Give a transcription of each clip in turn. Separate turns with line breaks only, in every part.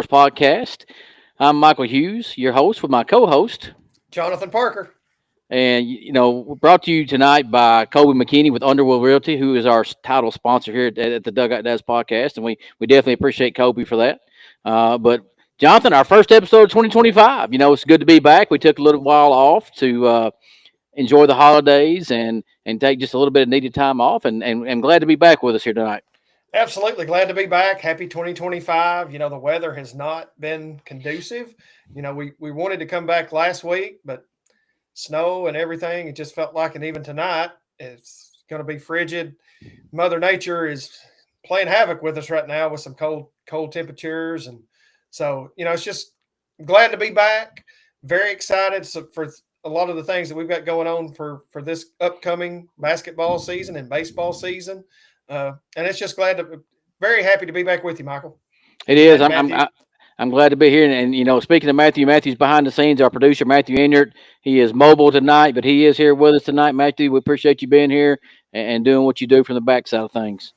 Sports Podcast. I'm Michael Hughes, your host, with my co-host,
Jonathan Parker.
and we're brought to you tonight by Kobe McKinney with Underwood Realty, who is our title sponsor here at the Dugout Does Podcast, and we definitely appreciate Kobe for that. But Jonathan, our first episode of 2025. It's good to be back. We took a little while off to enjoy the holidays and take just a little bit of needed time off, and I'm glad to be back with us here tonight.
Absolutely glad to be back. Happy 2025. The weather has not been conducive. We wanted to come back last week, but snow and everything, it just felt like, and even tonight, it's going to be frigid. Mother Nature is playing havoc with us right now with some cold temperatures. And so, it's just glad to be back. Very excited for a lot of the things that we've got going on for this upcoming basketball season and baseball season. And it's just very happy to be back with you, Michael
It is.
and
I'm I'm
Matthew.
I- I'm glad to be here. And speaking of Matthew's behind the scenes, our producer Matthew Enyart. He is mobile tonight, but he is here with us tonight. Matthew, we appreciate you being here and doing what you do from the backside of things.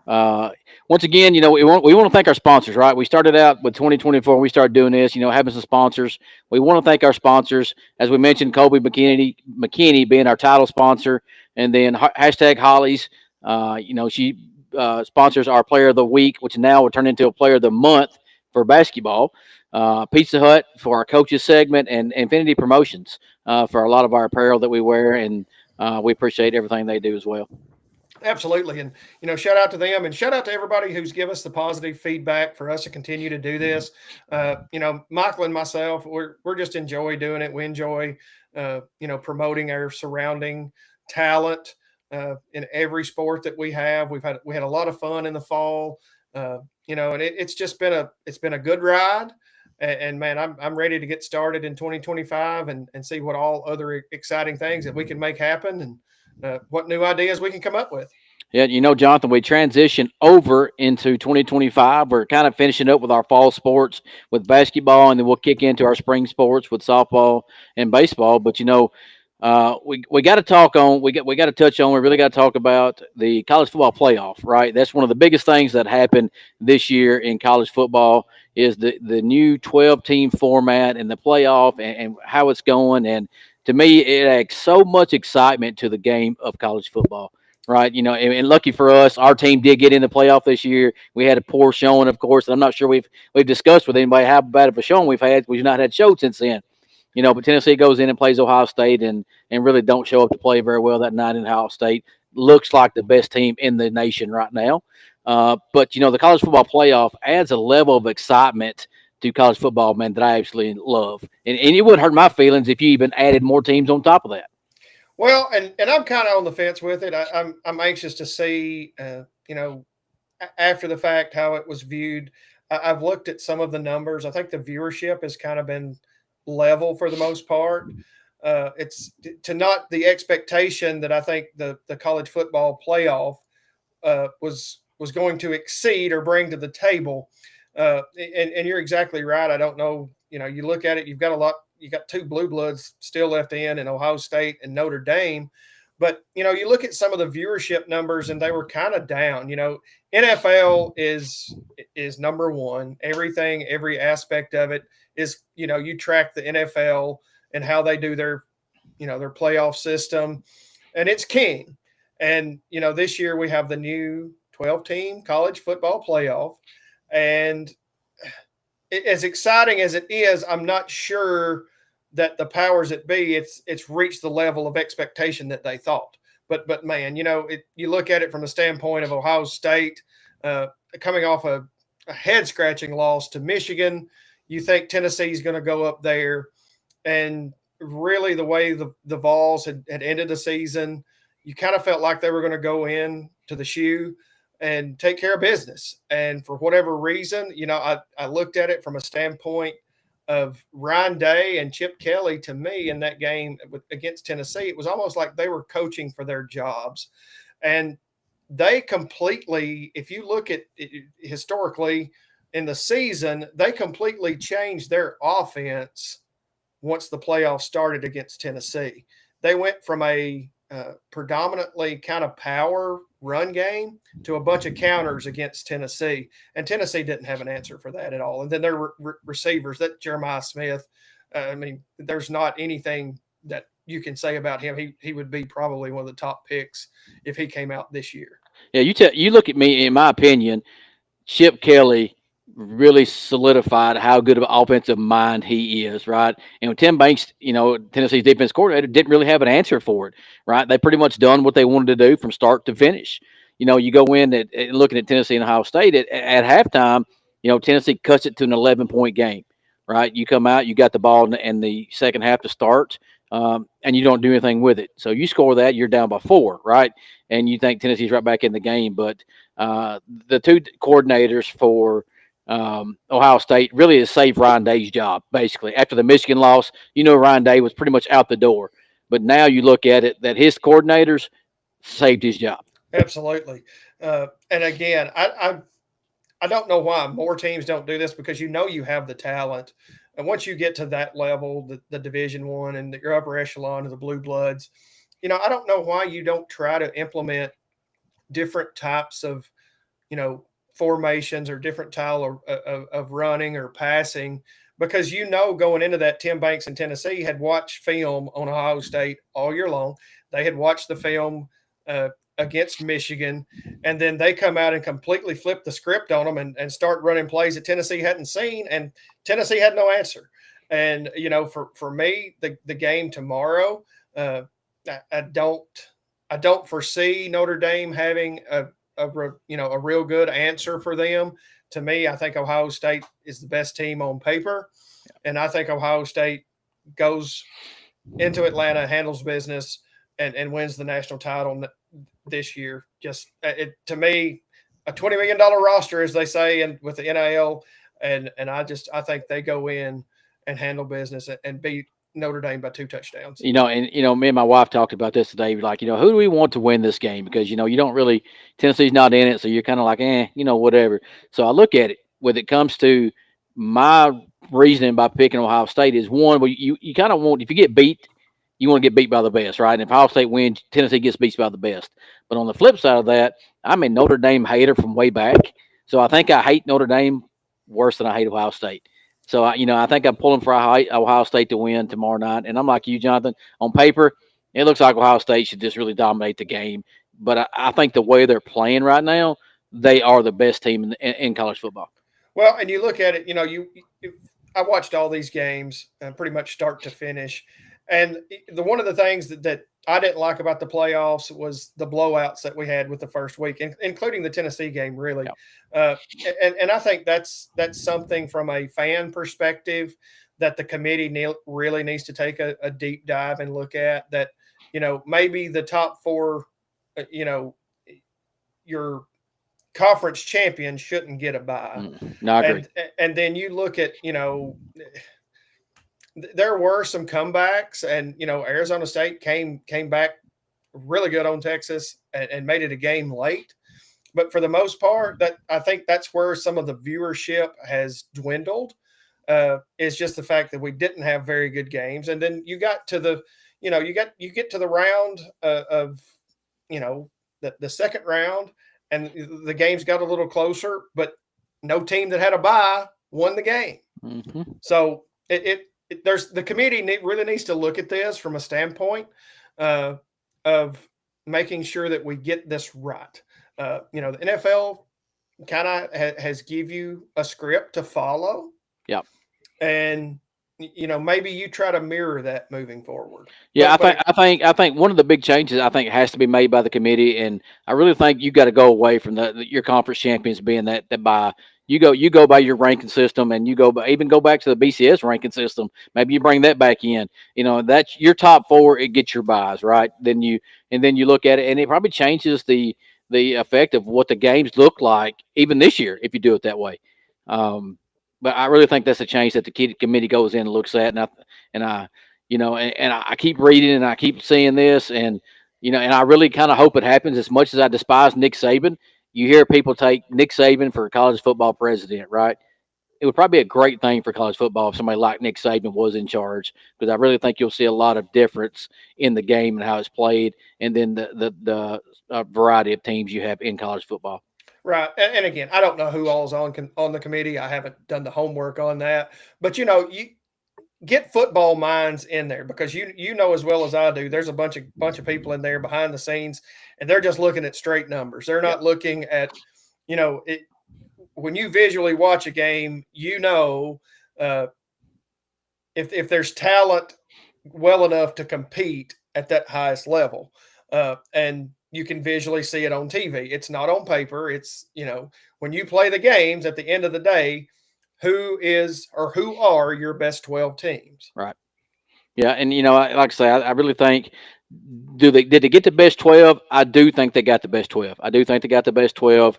Uh, Once again, we want to thank our sponsors. Right, we started out with 2024. We started doing this. Having some sponsors. We want to thank our sponsors, as we mentioned, Kobe McKinney being our title sponsor, and then hashtag Hollies. She sponsors our Player of the Week, which now will turn into a Player of the Month for basketball. Pizza Hut for our coaches segment, and Infinity Promotions for a lot of our apparel that we wear, and we appreciate everything they do as well.
Absolutely. And, shout out to them and shout out to everybody who's given us the positive feedback for us to continue to do this. Michael and myself, we're just enjoy doing it. We enjoy, promoting our surrounding talent in every sport that we have. We had a lot of fun in the fall, and it's just been a good ride. And man, I'm ready to get started in 2025 and see what all other exciting things that we can make happen and what new ideas we can come up with.
Yeah, Jonathan, we transition over into 2025. We're kind of finishing up with our fall sports with basketball, and then we'll kick into our spring sports with softball and baseball. But we got to talk on we got to touch on. We really got to talk about the college football playoff, right? That's one of the biggest things that happened this year in college football is the new 12-team format and the playoff and how it's going. And to me, it adds so much excitement to the game of college football. Right, and lucky for us, our team did get in the playoff this year. We had a poor showing, of course, and I'm not sure we've discussed with anybody how bad of a showing we've had. We've not had showed since then. But Tennessee goes in and plays Ohio State and really don't show up to play very well that night in Ohio State. Looks like the best team in the nation right now. But the college football playoff adds a level of excitement to college football, man, that I absolutely love. And it wouldn't hurt my feelings if you even added more teams on top of that.
Well, and I'm kind of on the fence with it. I'm anxious to see, after the fact how it was viewed. I've looked at some of the numbers. I think the viewership has kind of been level for the most part. It's to not the expectation that I think the college football playoff was going to exceed or bring to the table. And you're exactly right. I don't know. You look at it. You've got a lot. You got two blue bloods still left in Ohio State and Notre Dame. But, you look at some of the viewership numbers and they were kind of down. NFL is number one. Everything, every aspect of it is, you track the NFL and how they do their playoff system, and it's king. And, this year we have the new 12-team college football playoff. And as exciting as it is, I'm not sure that the powers that be it's reached the level of expectation that they thought. But man, you look at it from the standpoint of Ohio State coming off a head scratching loss to Michigan. You think Tennessee's going to go up there, and really the way the Vols had ended the season, you kind of felt like they were going to go in to the shoe and take care of business. And for whatever reason, I looked at it from a standpoint of Ryan Day and Chip Kelly. To me, in that game against Tennessee, it was almost like they were coaching for their jobs. And they completely, if you look at it historically in the season, they completely changed their offense once the playoffs started against Tennessee. They went from a predominantly kind of power run game to a bunch of counters against Tennessee, and Tennessee didn't have an answer for that at all. And then their receivers, that Jeremiah Smith, I mean, there's not anything that you can say about him. He would be probably one of the top picks if he came out this year.
Yeah, you look at me. In my opinion, Chip Kelly really solidified how good of an offensive mind he is, right? And Tim Banks, Tennessee's defense coordinator, didn't really have an answer for it, right? They pretty much done what they wanted to do from start to finish. You go in at looking at Tennessee and Ohio State at halftime. Tennessee cuts it to an 11-point game, right? You come out, you got the ball in the second half to start, and you don't do anything with it. So you score that, you're down by 4, right? And you think Tennessee's right back in the game, but the two coordinators for Ohio State really has saved Ryan Day's job, basically. After the Michigan loss, Ryan Day was pretty much out the door. But now you look at it that his coordinators saved his job.
Absolutely. And again, I don't know why more teams don't do this, because you have the talent. And once you get to that level, the Division One and your upper echelon of the Blue Bloods, I don't know why you don't try to implement different types of, formations or different style of running or passing, because going into that, Tim Banks in Tennessee had watched film on Ohio State all year long. They had watched the film against Michigan, and then they come out and completely flip the script on them and start running plays that Tennessee hadn't seen, and Tennessee had no answer. And for me, the game tomorrow, I don't foresee Notre Dame having a real good answer for them. To me, I think Ohio State is the best team on paper, and I think Ohio State goes into Atlanta, handles business, and wins the national title this year. Just to me, a $20 million roster, as they say, and with the NIL, and I think they go in and handle business and beat Notre Dame by 2 touchdowns.
Me and my wife talked about this today. Like, who do we want to win this game? Because you don't really, Tennessee's not in it, so you're kind of like, whatever. So I look at it when it comes to my reasoning by picking Ohio State is one, well, you kind of want, if you get beat, you want to get beat by the best, right? And if Ohio State wins, Tennessee gets beat by the best. But on the flip side of that, I'm a Notre Dame hater from way back, so I think I hate Notre Dame worse than I hate Ohio State. So, I think I'm pulling for Ohio State to win tomorrow night. And I'm like you, Jonathan. On paper, it looks like Ohio State should just really dominate the game. But I think the way they're playing right now, they are the best team in college football.
Well, and you look at it, I watched all these games pretty much start to finish. And one of the things that I didn't like about the playoffs was the blowouts that we had with the first week, including the Tennessee game, really. Yeah. And I think that's something from a fan perspective that the committee really needs to take a deep dive and look at. That, maybe the top 4, your conference champion shouldn't get a bye.
No, I agree.
And then you look at, there were some comebacks, and Arizona State came back really good on Texas and made it a game late. But for the most part, that I think that's where some of the viewership has dwindled. Is just the fact that we didn't have very good games, and then you got to the, you get to the round of, the second round, and the games got a little closer, but no team that had a bye won the game.
Mm-hmm.
So there's the committee really needs to look at this from a standpoint of making sure that we get this right. The NFL kind of has give you a script to follow.
Yep.
And maybe you try to mirror that moving forward.
Yeah, I think one of the big changes I think has to be made by the committee, and I really think you got to go away from your conference champions being that by. You go by your ranking system, and even go back to the BCS ranking system. Maybe you bring that back in. That's your top 4. It gets your buys, right? Then you look at it, and it probably changes the effect of what the games look like even this year if you do it that way. But I really think that's a change that the committee goes in and looks at, and I keep reading and I keep seeing this, and I really kind of hope it happens. As much as I despise Nick Saban, you hear people take Nick Saban for college football president, right? it would probably be a great thing for college football if somebody like Nick Saban was in charge, because I really think you'll see a lot of difference in the game and how it's played, and then the variety of teams you have in college football.
Right. And again, I don't know who all's on the committee. I haven't done the homework on that. But you get football minds in there, because you know as well as I do, there's a bunch of people in there behind the scenes, and they're just looking at straight numbers. They're
Yep.
not looking at, it, when you visually watch a game, uh, if there's talent well enough to compete at that highest level, and you can visually see it on TV. It's not on paper. It's, when you play the games at the end of the day, who are your best 12 teams?
Right. Yeah, and like I say, I really think, did they get the best 12? I do think they got the best 12. I do think they got the best 12.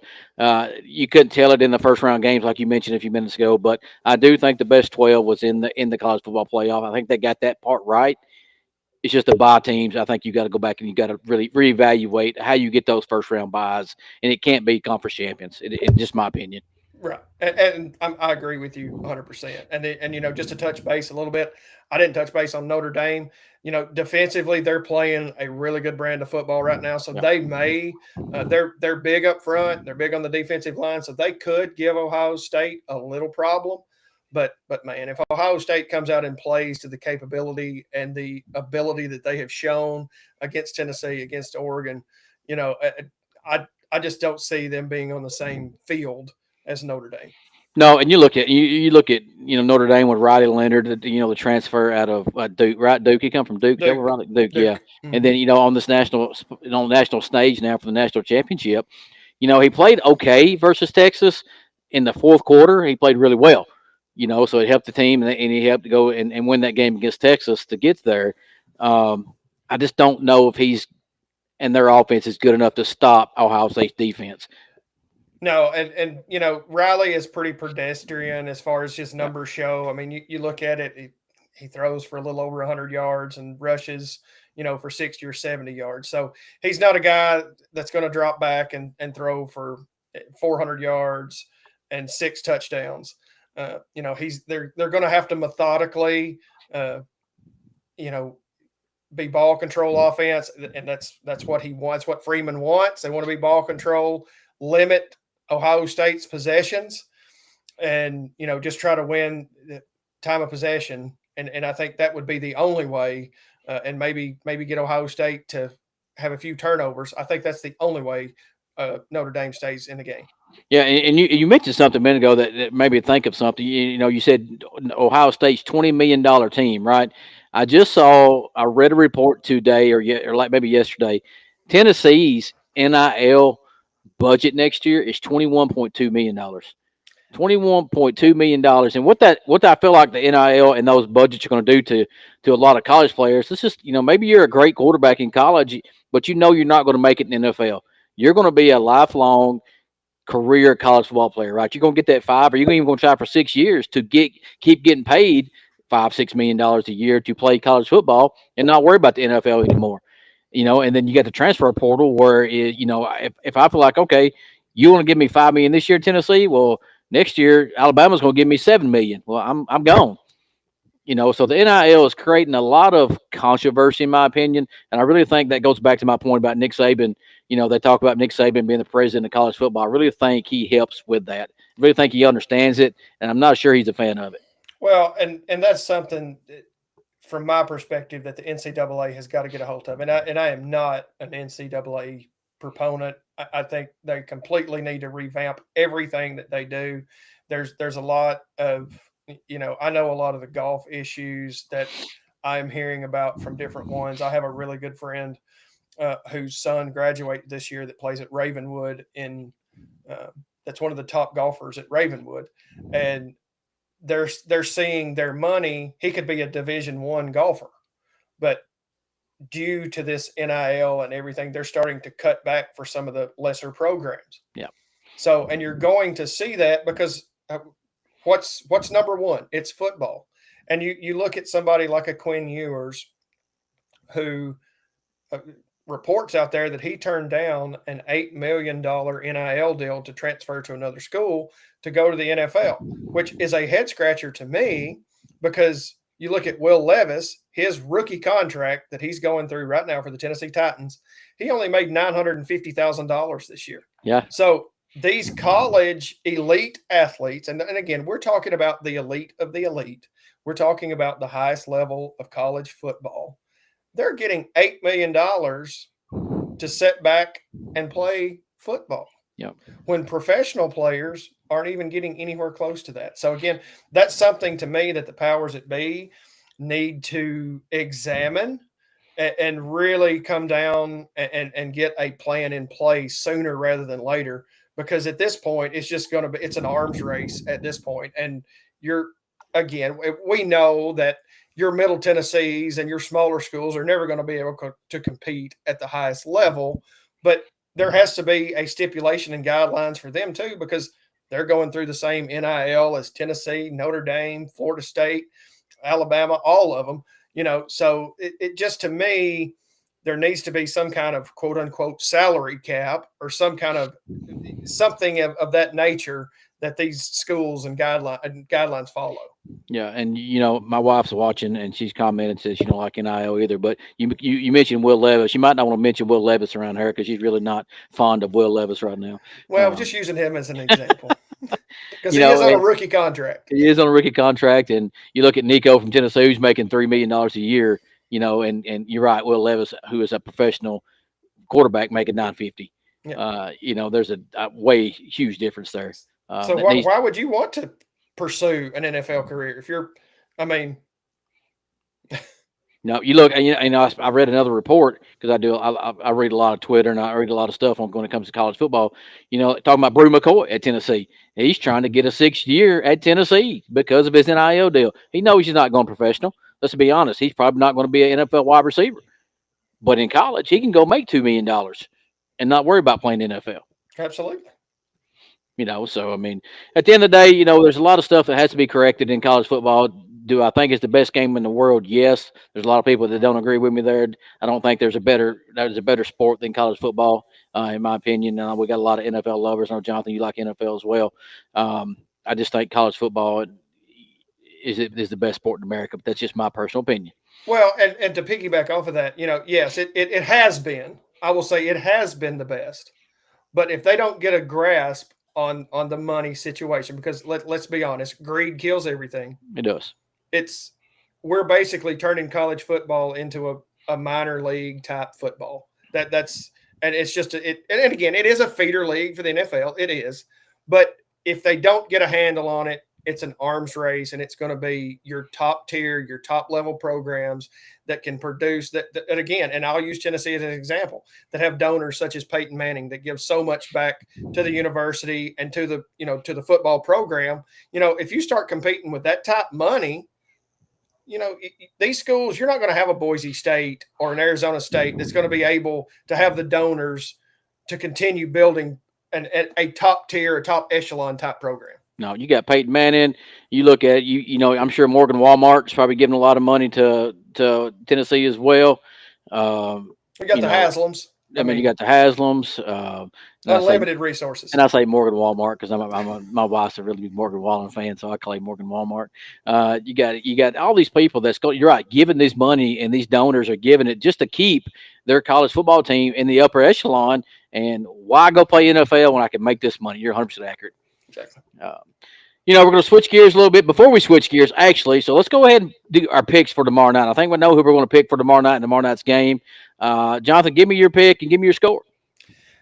You couldn't tell it in the first round games like you mentioned a few minutes ago, but I do think the best 12 was in the college football playoff. I think they got that part right. It's just the bye teams. I think you got to go back and you got to really reevaluate how you get those first round buys, and it can't be conference champions. In just my opinion.
Right, and I agree with you 100%. And just to touch base a little bit, I didn't touch base on Notre Dame. Defensively, they're playing a really good brand of football right now. So
Yeah.
they may, they're big up front. They're big on the defensive line, so they could give Ohio State a little problem. But man, if Ohio State comes out and plays to the capability and the ability that they have shown against Tennessee, against Oregon, I just don't see them being on the same field as Notre Dame.
No, and you look at Notre Dame with Riley Leonard, the transfer out of Duke, right? Duke, he come from Duke. Is that where
Duke,
Riley? Duke, yeah.
Duke.
And
Hmm.
then on the national stage now for the national championship, he played okay versus Texas in the fourth quarter. He played really well, so it helped the team, and he helped to go and win that game against Texas to get there. I just don't know if he's and their offense is good enough to stop Ohio State's defense.
No, and Riley is pretty pedestrian as far as his
Yeah.
numbers show. I mean, you look at it, he throws for a little over 100 yards and rushes, for 60 or 70 yards. So he's not a guy that's going to drop back and throw for 400 yards and six touchdowns. They're going to have to methodically, uh, you know, be ball control offense, and that's what he wants. What Freeman wants. They want to be ball control, limit Ohio State's possessions, and just try to win the time of possession. And I think that would be the only way, and maybe get Ohio State to have a few turnovers. I think that's the only way Notre Dame stays in the game.
Yeah, and you mentioned something a minute ago that made me think of something. You said Ohio State's $20 million team, right? I read a report today or like maybe yesterday. Tennessee's NIL budget next year is $21.2 million. $21.2 million, and what I feel like the NIL and those budgets are going to do to a lot of college players. It's just maybe you're a great quarterback in college, but you're not going to make it in the NFL. You're going to be a lifelong career college football player, right? You're gonna get that five, or you're even gonna try for 6 years to keep getting paid $5-6 million a year to play college football and not worry about the NFL anymore. And then you got the transfer portal where if I feel like, okay, you want to give me 5 million this year, Tennessee, well, next year Alabama's gonna give me 7 million. Well, I'm gone. So the NIL is creating a lot of controversy, in my opinion, and I really think that goes back to my point about Nick Saban. They talk about Nick Saban being the president of college football. I really think he helps with that. I really think he understands it, and I'm not sure he's a fan of it.
Well, and that's something that, from my perspective, that the NCAA has got to get a hold of. And I am not an NCAA proponent. I think they completely need to revamp everything that they do. There's a lot of, I know a lot of the golf issues that I'm hearing about from different ones. I have a really good friend whose son graduated this year that plays at Ravenwood uh, that's one of the top golfers at Ravenwood, and they're seeing their money. He could be a Division 1 golfer, but due to this NIL and everything, they're starting to cut back for some of the lesser programs.
Yeah,
So, and you're going to see that because what's number one? It's football. And you look at somebody like a Quinn Ewers, who uh, reports out there that he turned down an $8 million NIL deal to transfer to another school to go to the NFL, which is a head scratcher to me because you look at Will Levis, his rookie contract that he's going through right now for the Tennessee Titans, he only made $950,000 this year.
Yeah.
So these college elite athletes, and again, we're talking about the elite of the elite. We're talking about the highest level of college football. They're getting $8 million to sit back and play football.
Yep.
When professional players aren't even getting anywhere close to that. So again, that's something to me that the powers that be need to examine and really come down and get a plan in place sooner rather than later. Because at this point, it's just going to be it's an arms race at this point, and you're again we know that your Middle Tennessees and your smaller schools are never going to be able to compete at the highest level, but there has to be a stipulation and guidelines for them too, because they're going through the same NIL as Tennessee, Notre Dame, Florida State, Alabama, all of them. So it just to me, there needs to be some kind of quote unquote salary cap or some kind of something of that nature that these schools and guidelines follow.
Yeah, and my wife's watching, and she's commented and says she don't like NIL either. But you mentioned Will Levis. You might not want to mention Will Levis around her because she's really not fond of Will Levis right now.
Well, just using him as an example because
You
he is
know,
on a
and
rookie contract.
he is on a rookie contract, and you look at Nico from Tennessee, who's making $3 million a year. And you're right, Will Levis, who is a professional quarterback, making 950.
Yeah.
There's a way huge difference there.
So
That needs
why would you want to pursue an NFL career if you're? I mean,
No, you look, and I read another report because I read a lot of Twitter and I read a lot of stuff when it comes to college football. Talking about Brew McCoy at Tennessee, he's trying to get a 6th year at Tennessee because of his NIL deal. He knows he's not going professional. Let's be honest, he's probably not going to be an NFL wide receiver, but in college he can go make $2 million and not worry about playing NFL.
absolutely.
So I mean, at the end of the day, there's a lot of stuff that has to be corrected in college football. Do I think it's the best game in the world? Yes. There's a lot of people that don't agree with me there. I don't think there's a better sport than college football, in my opinion. We got a lot of NFL lovers. I know, Jonathan, you like NFL as well. I just think college football is the best sport in America, but that's just my personal opinion.
Well, and to piggyback off of that, yes, it has been. I will say it has been the best. But if they don't get a grasp on the money situation, because let's be honest, greed kills everything.
It does.
We're basically turning college football into a minor league type football. That's and it's just and again, it is a feeder league for the NFL. It is, but if they don't get a handle on it, it's an arms race, and it's going to be your top tier, your top level programs that can produce that again. And I'll use Tennessee as an example, that have donors such as Peyton Manning that give so much back to the university and to the football program. If you start competing with that type money, these schools, you're not going to have a Boise State or an Arizona State that's going to be able to have the donors to continue building a top tier, a top echelon type program.
No, you got Peyton Manning. You look at I'm sure Morgan Walmart's probably giving a lot of money to Tennessee as well.
We got the Haslams.
I mean, you got the Haslams.
Unlimited resources.
And I say Morgan Walmart because my wife's a really big Morgan Wallen fan, so I call him Morgan Walmart. You got all these people that's going. You're right, giving this money, and these donors are giving it just to keep their college football team in the upper echelon. And why go play NFL when I can make this money? You're 100% accurate.
Exactly.
We're going to switch gears a little bit before we switch gears, actually. So let's go ahead and do our picks for tomorrow night. I think we know who we're going to pick for tomorrow night and tomorrow night's game. Jonathan, give me your pick and give me your score.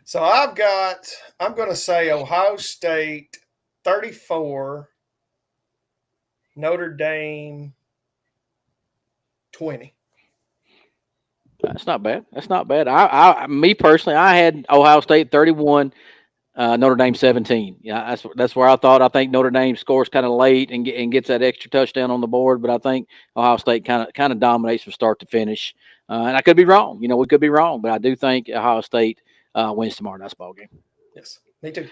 So I'm going to say Ohio State 34, Notre Dame 20.
That's not bad. That's not bad. Me personally, I had Ohio State 31, Notre Dame 17. Yeah, that's where I thought. I think Notre Dame scores kind of late and gets that extra touchdown on the board, but I think Ohio State kind of dominates from start to finish. And I could be wrong. We could be wrong, but I do think Ohio State wins tomorrow night's ball game.
Yes, me too.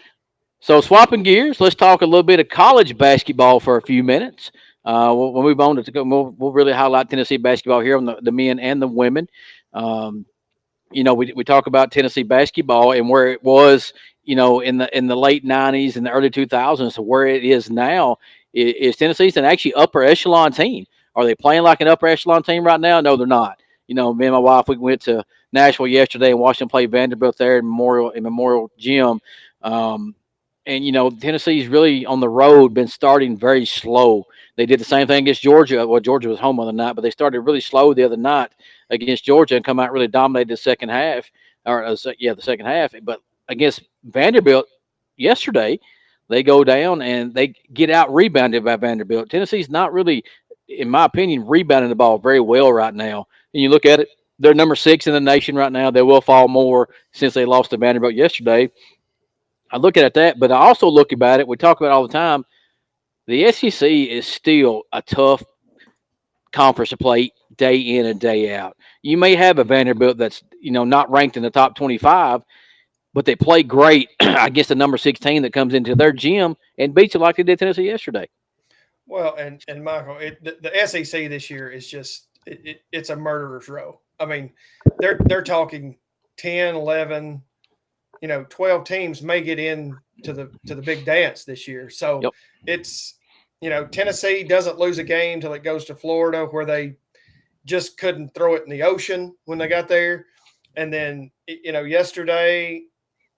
So swapping gears, let's talk a little bit of college basketball for a few minutes. We'll move on to we'll really highlight Tennessee basketball here on the men and the women. We talk about Tennessee basketball and where it was in the late '90s and the early 2000s to where it is now. Is Tennessee's an actually upper echelon team? Are they playing like an upper echelon team right now? No, they're not. Me and my wife, we went to Nashville yesterday and watched them play Vanderbilt there in Memorial Gym. Um, and Tennessee's really on the road been starting very slow. They did the same thing against Georgia. Well, Georgia was home on the night, but they started really slow the other night against Georgia and come out really dominated the second half, the second half. But against Vanderbilt yesterday, they go down and they get out rebounded by Vanderbilt. Tennessee's not really, in my opinion, rebounding the ball very well right now. And you look at it, they're number 6 in the nation right now. They will fall more since they lost to Vanderbilt yesterday. I look at that, but I also look about it. We talk about it all the time. The SEC is still a tough conference to play day in and day out. You may have a Vanderbilt that's not ranked in the top 25, but they play great against the number 16 that comes into their gym and beats it like they did Tennessee yesterday.
Well, and Michael, the SEC this year is just it's a murderer's row. I mean, they're talking 10, 11, 12 teams may get in to the big dance this year. So
Yep.
it's Tennessee doesn't lose a game till it goes to Florida, where they just couldn't throw it in the ocean when they got there. And then yesterday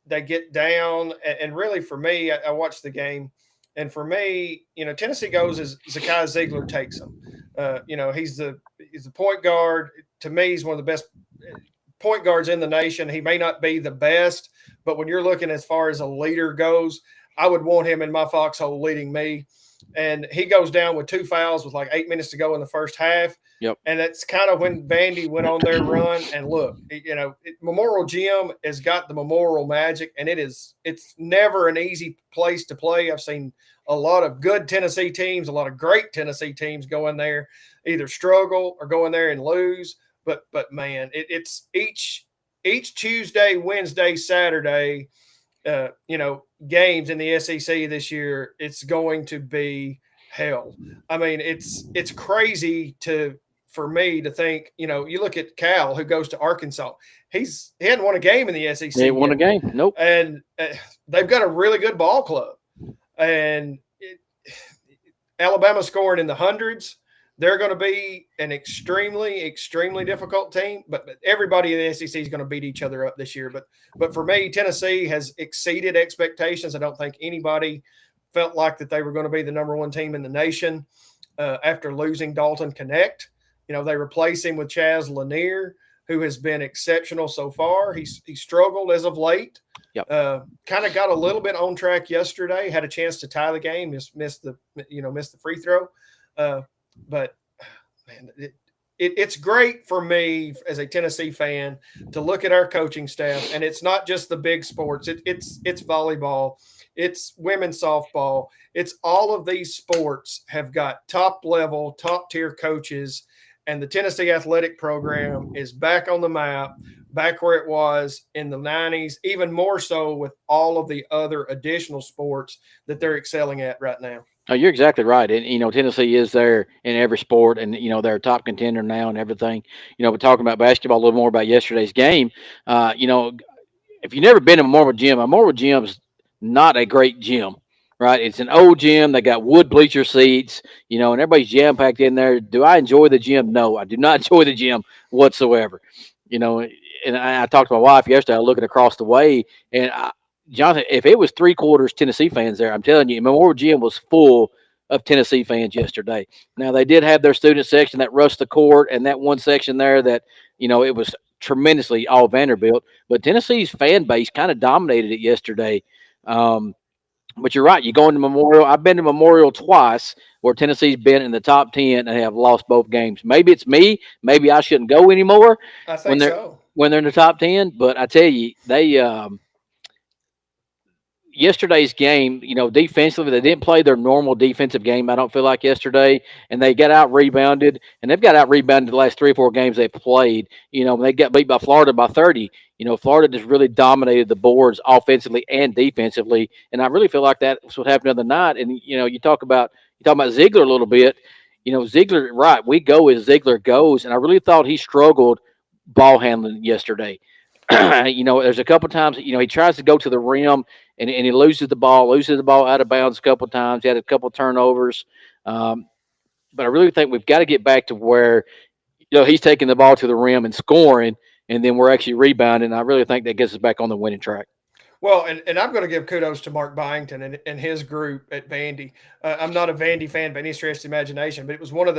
they get down, and really for me, I watched the game, and for me, Tennessee goes as Zakai Ziegler takes them. He's the point guard. To me, he's one of the best point guards in the nation. He may not be the best, but when you're looking as far as a leader goes, I would want him in my foxhole leading me. And he goes down with 2 fouls with like 8 minutes to go in the first half.
Yep.
And that's kind of when Vandy went on their run. And look, Memorial Gym has got the Memorial magic, and it's never an easy place to play. I've seen a lot of good Tennessee teams, a lot of great Tennessee teams go in there, either struggle or go in there and lose. But man, it's each Tuesday, Wednesday, Saturday, games in the SEC this year, it's going to be hell. I mean, it's crazy for me to think. You look at Cal, who goes to Arkansas. He hadn't won a game in the SEC.
They won a game. Nope.
And they've got a really good ball club. And Alabama scoring in the hundreds. They're going to be an extremely, extremely difficult team, but everybody in the SEC is going to beat each other up this year. But for me, Tennessee has exceeded expectations. I don't think anybody felt like that they were going to be the number 1 team in the nation after losing Dalton Connect. They replace him with Chaz Lanier, who has been exceptional so far. He struggled as of late.
Yep.
Kind of got a little bit on track yesterday. Had a chance to tie the game. Missed the free throw. But man, it's great for me as a Tennessee fan to look at our coaching staff, and it's not just the big sports. It's volleyball, it's women's softball, it's all of these sports have got top level, top tier coaches, and the Tennessee athletic program is back on the map, back where it was in the '90s, even more so with all of the other additional sports that they're excelling at right now.
Oh, you're exactly right. And, Tennessee is there in every sport, and, they're a top contender now and everything. We're talking about basketball a little more about yesterday's game. If you've never been in a Memorial Gym's not a great gym, right? It's an old gym. They got wood bleacher seats, and everybody's jam packed in there. Do I enjoy the gym? No, I do not enjoy the gym whatsoever. And I talked to my wife yesterday. I looking across the way, and Jonathan, if it was 3/4 Tennessee fans there, I'm telling you, Memorial Gym was full of Tennessee fans yesterday. Now, they did have their student section that rushed the court, and that one section there that, it was tremendously all Vanderbilt. But Tennessee's fan base kind of dominated it yesterday. But you're right. You go into Memorial. I've been to Memorial twice where Tennessee's been in the top 10 and have lost both games. Maybe it's me. Maybe I shouldn't go anymore
I think so.
when they're in the top 10. But I tell you, they yesterday's game, defensively, they didn't play their normal defensive game, I don't feel like, yesterday, and they got out rebounded, and they've got out rebounded the last 3 or 4 games they've played. They got beat by Florida by 30. Florida just really dominated the boards offensively and defensively, and I really feel like that's what happened the other night. And you talk about Ziegler a little bit. Ziegler, right? We go as Ziegler goes, and I really thought he struggled ball handling yesterday. There's a couple times, he tries to go to the rim and he loses the ball out of bounds a couple times. He had a couple turnovers. Um, but I really think we've got to get back to where, he's taking the ball to the rim and scoring, and then we're actually rebounding. I really think that gets us back on the winning track.
Well, and I'm going to give kudos to Mark Byington and his group at Vandy. I'm not a Vandy fan by any stretch of the imagination, but it was one of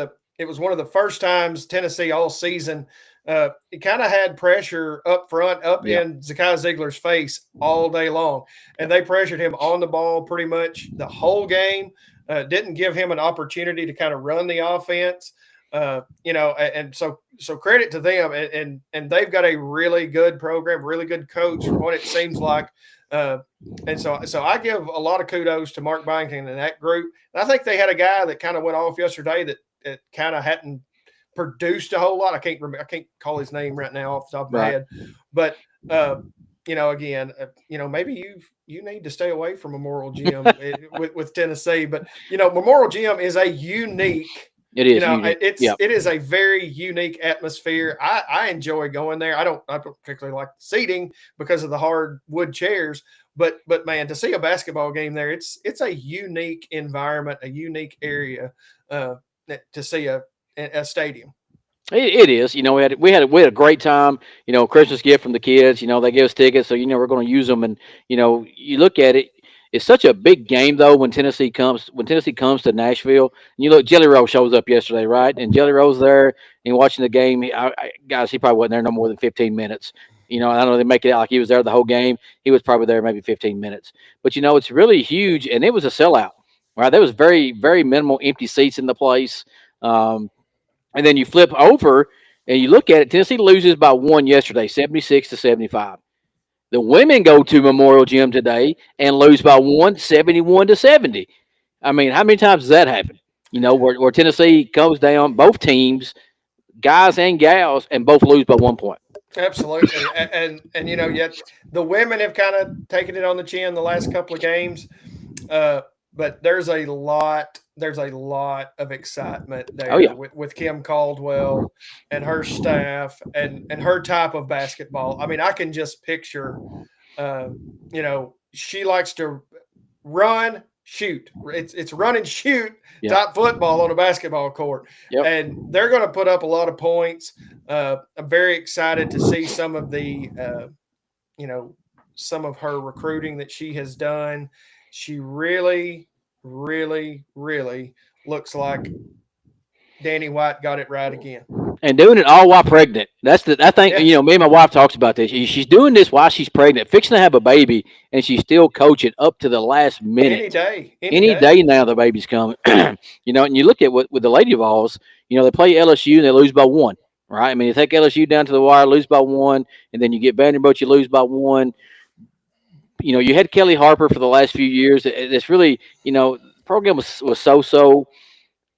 the first times Tennessee all season. It kind of had pressure up front, up
Yeah.
in Zakai Ziegler's face all day long, and they pressured him on the ball pretty much the whole game. Didn't give him an opportunity to kind of run the offense. And so credit to them, and they've got a really good program, really good coach from what it seems like. Uh, and so I give a lot of kudos to Mark Byington and that group. And I think they had a guy that kind of went off yesterday that kind of hadn't produced a whole lot. I can't remember. I can't call his name right now off the top of my
Right.
head. But again, maybe you need to stay away from Memorial Gym with Tennessee. But Memorial Gym is a unique.
It is unique.
It's
Yeah.
it is a very unique atmosphere. I enjoy going there. I don't particularly like the seating because of the hard wood chairs, but man, to see a basketball game there, it's a unique environment, a unique area uh, to see a stadium.
It is. We had a great time. Christmas gift from the kids. They gave us tickets, so we're going to use them. And you look at it. It's such a big game though when Tennessee comes to Nashville. And you look, Jelly Roll shows up yesterday, right? And Jelly Roll's there and watching the game. Guys, he probably wasn't there no more than 15 minutes. I know they make it out like he was there the whole game. He was probably there maybe 15 minutes. But it's really huge, and it was a sellout. Right? There was very very minimal empty seats in the place. And then you flip over and you look at it. Tennessee loses by one yesterday, 76-75. The women go to Memorial Gym today and lose by one, 71-70. I mean, how many times does that happen? Where Tennessee comes down, both teams, guys and gals, and both lose by 1 point.
Absolutely, and yet the women have kind of taken it on the chin the last couple of games. Uh, but there's a lot of excitement
Oh
there
yeah,
with Kim Caldwell and her staff and her type of basketball. I mean, I can just picture, she likes to run, shoot. It's run and shoot
yeah,
type football on a basketball court,
yep.
and they're going to put up a lot of points. I'm very excited to see some of you know, some of her recruiting that she has done. She really, really, really looks like Danny White got it right again.
And doing it all while pregnant. I think
Yeah,
me and my wife talks about this. She's doing this while she's pregnant, fixing to have a baby, and she's still coaching up to the last
any
minute.
day, any
Any
day.
day now the baby's coming. And you look at what with the Lady Vols, they play LSU and they lose by one. Right? I mean, you take LSU down to the wire, lose by one, and then you get Vanderbilt, you lose by one. You had Kelly Harper for the last few years. It's really, the program was so.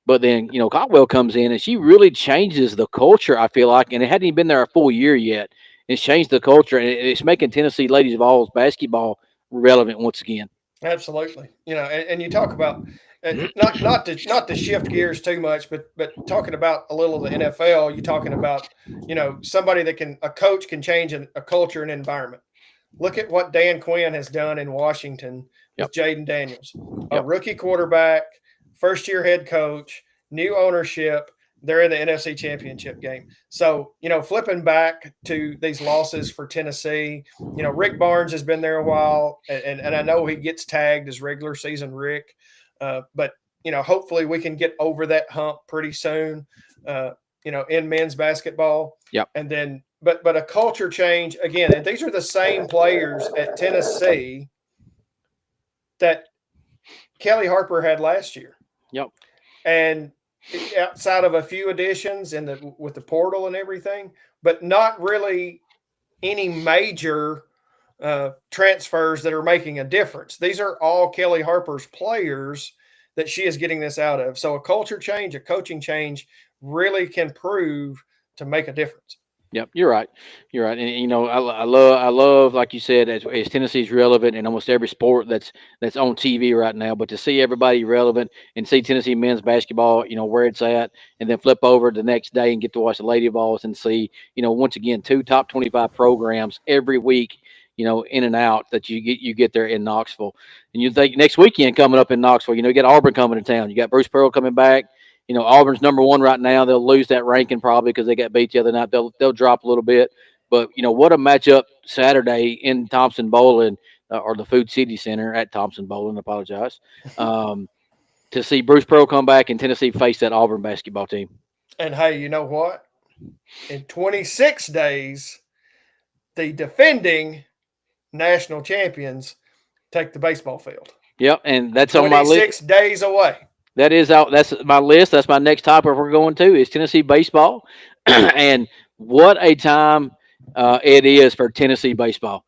But then, Caldwell comes in and she really changes the culture, I feel like. And it hadn't even been there a full year yet. It's changed the culture, and it's making Tennessee Ladies Vols basketball relevant once again.
Absolutely. And you talk about not to shift gears too much, but talking about a little of the NFL. You're talking about somebody a coach can change a culture and environment. Look at what Dan Quinn has done in Washington
Yep.
with Jaden Daniels, a
Yep.
rookie quarterback, first year head coach, new ownership. They're in the NFC Championship game. So, flipping back to these losses for Tennessee, Rick Barnes has been there a while, and I know he gets tagged as regular season Rick. But, hopefully we can get over that hump pretty soon, in men's basketball.
Yep.
And then, but a culture change again, and these are the same players at Tennessee that Kelly Harper had last year.
Yep.
And outside of a few additions with the portal and everything, but not really any major transfers that are making a difference. These are all Kelly Harper's players that she is getting this out of. So a culture change, a coaching change really can prove to make a difference.
Yep, you're right. You're right, and I love, like you said, as Tennessee's relevant in almost every sport that's on TV right now. But to see everybody relevant and see Tennessee men's basketball, where it's at, and then flip over the next day and get to watch the Lady Vols and see, once again, two top 25 programs every week, in and out that you get there in Knoxville, and you think next weekend coming up in Knoxville, you got Auburn coming to town, you got Bruce Pearl coming back. Auburn's number one right now. They'll lose that ranking probably because they got beat the other night. They'll drop a little bit, but what a matchup Saturday in Thompson Bowling or the Food City Center at Thompson Bowling. Apologize. Um, to see Bruce Pearl come back and Tennessee face that Auburn basketball team.
And hey, you know what? In 26 days, the defending national champions take the baseball field.
Yep, and that's on my list.
26 days away.
That is out. That's my list. That's my next topic we're going to is Tennessee baseball, and what a time it is for Tennessee baseball.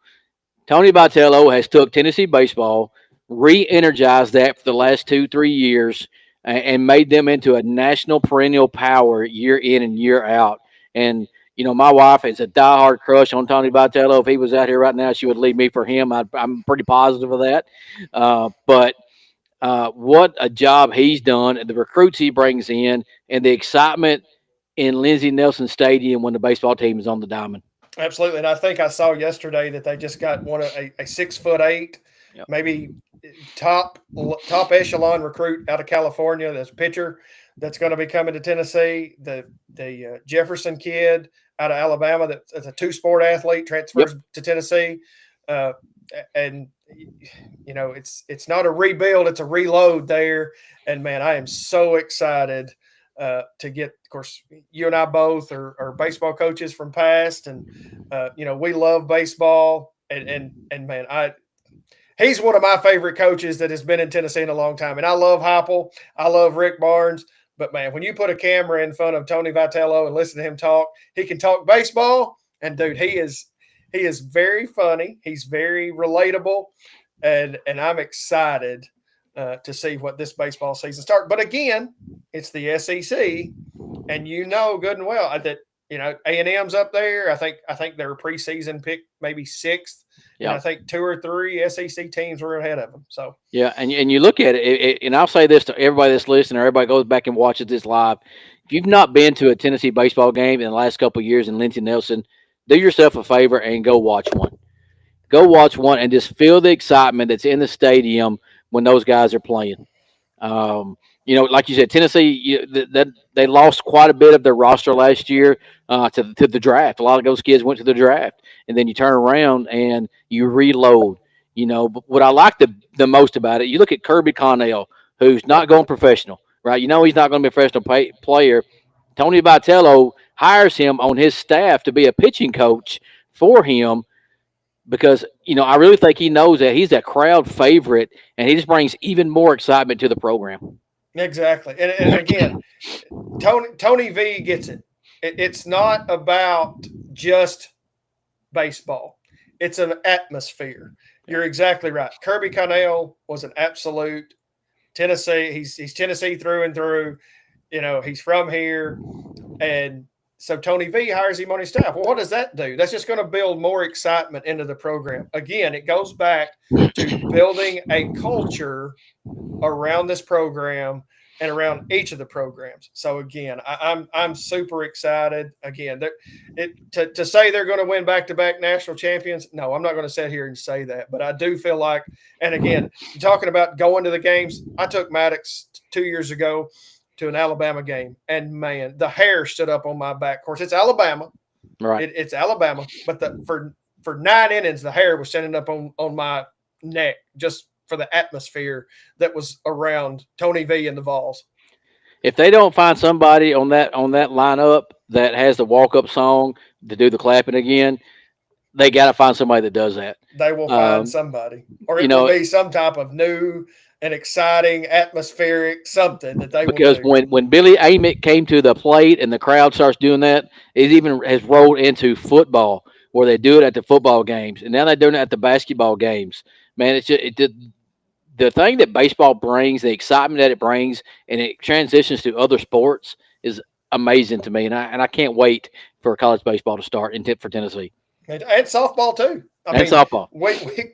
Tony Vitello has took Tennessee baseball, re-energized that for the last 2 3 years, and made them into a national perennial power year in and year out. And my wife is a diehard crush on Tony Vitello. If he was out here right now, she would leave me for him. I'm pretty positive of that. But what a job he's done, and the recruits he brings in, and the excitement in Lindsey Nelson Stadium when the baseball team is on the diamond.
Absolutely. And I think I saw yesterday that they just got a 6'8",
Yep.
maybe top top echelon recruit out of California. That's a pitcher that's going to be coming to Tennessee. The Jefferson kid out of Alabama that's a two-sport athlete
Yep.
transfers to Tennessee. Uh, and it's not a rebuild, it's a reload there. And man, I am so excited to get. Of course, you and I both are baseball coaches from past, and we love baseball. And man, he's one of my favorite coaches that has been in Tennessee in a long time. And I love Heupel, I love Rick Barnes. But man, when you put a camera in front of Tony Vitello and listen to him talk, he can talk baseball. And dude, he is very funny. He's very relatable, and I'm excited to see what this baseball season starts. But again, it's the SEC, and good and well that A&M's up there. I think they're a preseason pick, maybe sixth, and I
Yeah.
think two or three SEC teams were ahead of them. So
Yeah, and you look at it, and I'll say this to everybody that's listening, or everybody goes back and watches this live. If you've not been to a Tennessee baseball game in the last couple of years in Lindsey Nelson, do yourself a favor and go watch one. Go watch one and just feel the excitement that's in the stadium when those guys are playing. Like you said, Tennessee, that they lost quite a bit of their roster last year to the draft. A lot of those kids went to the draft, and then you turn around and you reload. But what I like the most about it, you look at Kirby Connell, who's not going professional, right? He's not going to be a professional player. Tony Vitello hires him on his staff to be a pitching coach for him because I really think he knows that he's a crowd favorite, and he just brings even more excitement to the program.
exactly, and again, Tony V gets it. It's not about just baseball. It's an atmosphere. You're exactly right. Kirby Connell was an absolute Tennessee. He's Tennessee through and through. He's from here, and so Tony V hires him on his staff. Well, what does that do? That's just going to build more excitement into the program. Again, it goes back to building a culture around this program and around each of the programs. So again, I'm super excited. Again, to say they're going to win back-to-back national champions, no, I'm not going to sit here and say that. But I do feel like, and again, talking about going to the games, I took Maddox 2 years ago to an Alabama game, and man, the hair stood up on my back. Of course, it's Alabama,
Right.
it's Alabama, but for 9 innings, the hair was standing up on my neck just for the atmosphere that was around Tony V and the Vols.
If they don't find somebody on that lineup that has the walk up song to do the clapping again, they got to find somebody that does that.
They will find
Um,
somebody, or
you
it will
know,
be some type of new and exciting, atmospheric something that they will
because
do.
when Billy Amick came to the plate and the crowd starts doing that, it even has rolled into football where they do it at the football games, and now they're doing it at the basketball games. Man, it's just the thing that baseball brings, the excitement that it brings, and it transitions to other sports is amazing to me, and I can't wait for college baseball to start in tip for Tennessee
And softball too. I
and
mean,
softball.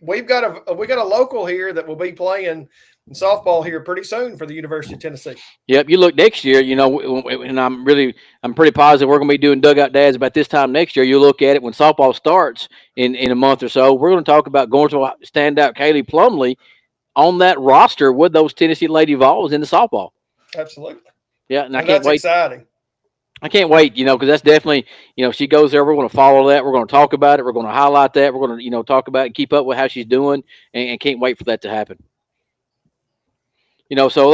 we've got a local here that will be playing softball here pretty soon for the University of Tennessee.
Yep, you look next year, and I'm pretty positive we're going to be doing dugout dads about this time next year. You look at it when softball starts in a month or so. We're going to talk about Gordonsville standout Kaylee Plumley on that roster with those Tennessee Lady Vols in the softball.
Absolutely,
Yeah, and I
and
can't
that's
wait.
exciting.
I can't wait, because that's definitely, she goes there. We're going to follow that. We're going to talk about it. We're going to highlight that. We're going to, talk about it and keep up with how she's doing, and can't wait for that to happen. So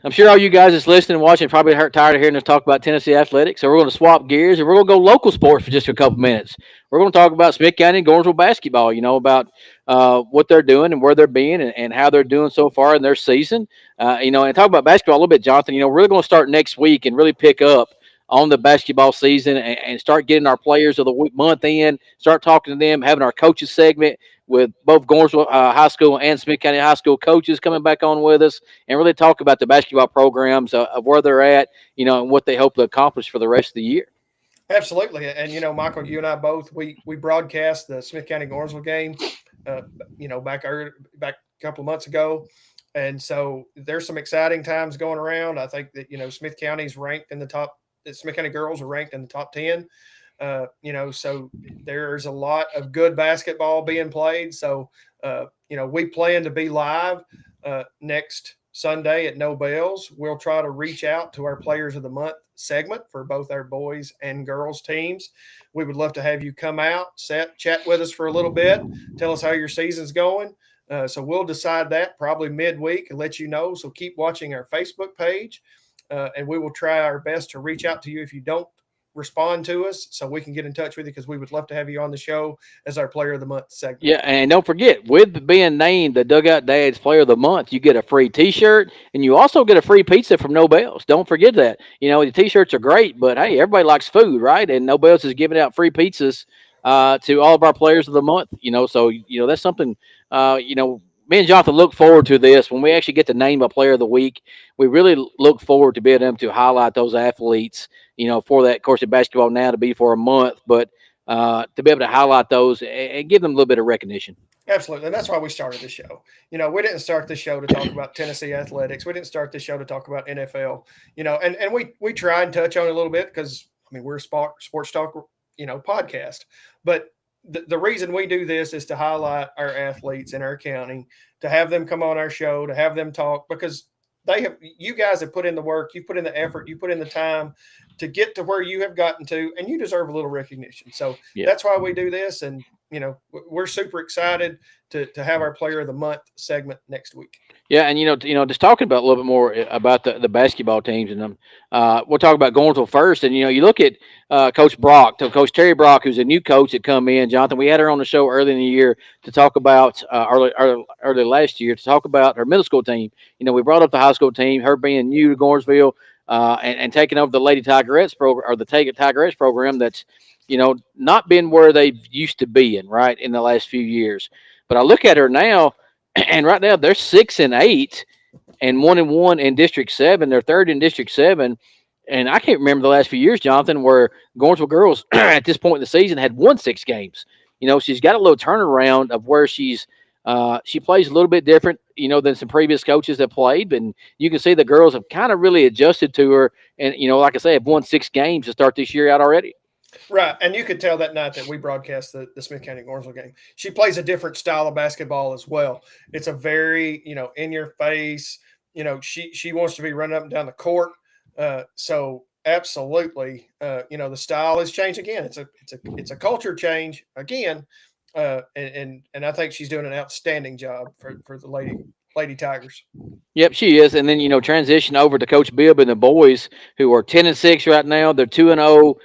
I'm sure all you guys that's listening and watching probably tired of hearing us talk about Tennessee athletics. So we're going to swap gears and we're going to go local sports for just a couple minutes. We're going to talk about Smith County and Gordonsville basketball, about what they're doing and where they're being and how they're doing so far in their season. And talk about basketball a little bit, Jonathan. We're really going to start next week and really pick up on the basketball season and start getting our players of the month in, start talking to them, having our coaches segment with both Gordonsville High School and Smith County High School coaches coming back on with us and really talk about the basketball programs of where they're at, and what they hope to accomplish for the rest of the year.
Absolutely, and Michael, you and I both we broadcast the Smith County Gordonsville game, back a couple of months ago, and so there's some exciting times going around. I think that Smith County's ranked in the top. The Smith County girls are ranked in the top 10. So there's a lot of good basketball being played. So we plan to be live next Sunday at No Bells. We'll try to reach out to our Players of the Month segment for both our boys and girls teams. We would love to have you come out, chat with us for a little bit, tell us how your season's going. So we'll decide that probably midweek and let you know. So keep watching our Facebook page, and we will try our best to reach out to you if you don't respond to us so we can get in touch with you, because we would love to have you on the show as our Player of the Month segment.
Yeah, and don't forget, with being named the Dugout Dads Player of the Month, you get a free T-shirt, and you also get a free pizza from No Bells. Don't forget that. The T-shirts are great, but hey, everybody likes food, right? And No Bells is giving out free pizzas to all of our Players of the Month. So that's something. Me and Jonathan look forward to this when we actually get to name a Player of the Week. We really look forward to being able to highlight those athletes. For that course of basketball now to be for a month, but to be able to highlight those and give them a little bit of recognition.
Absolutely. And that's why we started the show. We didn't start the show to talk about Tennessee athletics. We didn't start the show to talk about NFL, and we try and touch on it a little bit because, we're a sports talk, podcast. But the reason we do this is to highlight our athletes in our county, to have them come on our show, to have them talk, because you guys have put in the work, you put in the effort, you put in the time to get to where you have gotten to, and you deserve a little recognition. So that's why we do this. And, we're super excited to have our Player of the Month segment next week.
Yeah, and just talking about a little bit more about the basketball teams, and we'll talk about Gordonsville first. And you look at Coach Brock, Coach Terry Brock, who's a new coach that come in. Jonathan, we had her on the show early in the year to talk about early last year to talk about her middle school team. We brought up the high school team, her being new to Gordonsville, and taking over the Lady Tigerettes program or the Tigerettes program that's not been where they used to be in the last few years. But I look at her now, and right now they're 6-8 and 1-1 in District 7. They're third in District 7. And I can't remember the last few years, Jonathan, where Gordonsville girls at this point in the season had won 6 games. She's got a little turnaround of where she plays a little bit different, than some previous coaches that played. And you can see the girls have kind of really adjusted to her. And, like I say, have won 6 games to start this year out already.
Right. And you could tell that night that we broadcast the Smith County Gordonsville game. She plays a different style of basketball as well. It's a very, in your face, she wants to be running up and down the court. So absolutely, the style has changed again. It's a culture change again. And I think she's doing an outstanding job for the Lady Tigers.
Yep, she is. And then, transition over to Coach Bibb and the boys, who are 10-6 right now. They're 2-0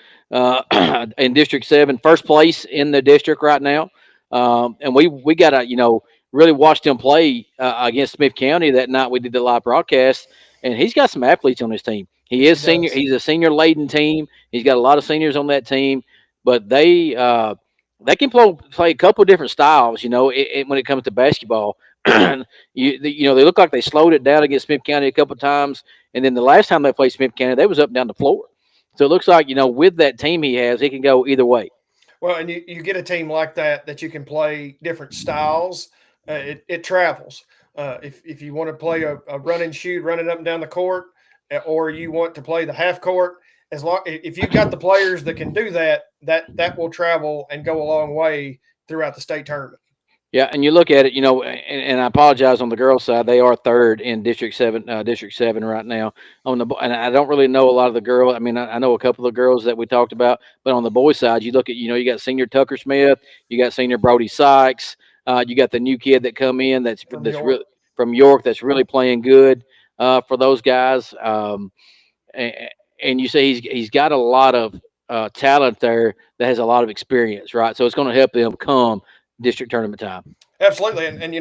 in District 7, first place in the district right now. And we got to, really watch them play against Smith County that night. We did the live broadcast, and he's got some athletes on his team. He is senior. He's a senior laden team. He's got a lot of seniors on that team, but they can play a couple of different styles, when it comes to basketball. They look like they slowed it down against Smith County a couple of times, and then the last time they played Smith County, they was up and down the floor. So it looks like with that team he has, he can go either way.
Well, and you get a team like that you can play different styles. It travels. If you want to play a run and shoot, running up and down the court, or you want to play the half court, as long if you've got the players that can do that, that will travel and go a long way throughout the state tournament.
Yeah, and you look at it, and I apologize on the girls' side. They are third in District 7 right now. And I don't really know a lot of the girls. I mean, I know a couple of girls that we talked about, but on the boys' side, you look at, you got senior Tucker Smith, you got senior Brody Sykes, you got the new kid that come in
From
that's
York.
really from York that's really playing good for those guys. And, and you say he's got a lot of talent there that has a lot of experience, right? So it's going to help them come district tournament time.
Absolutely, and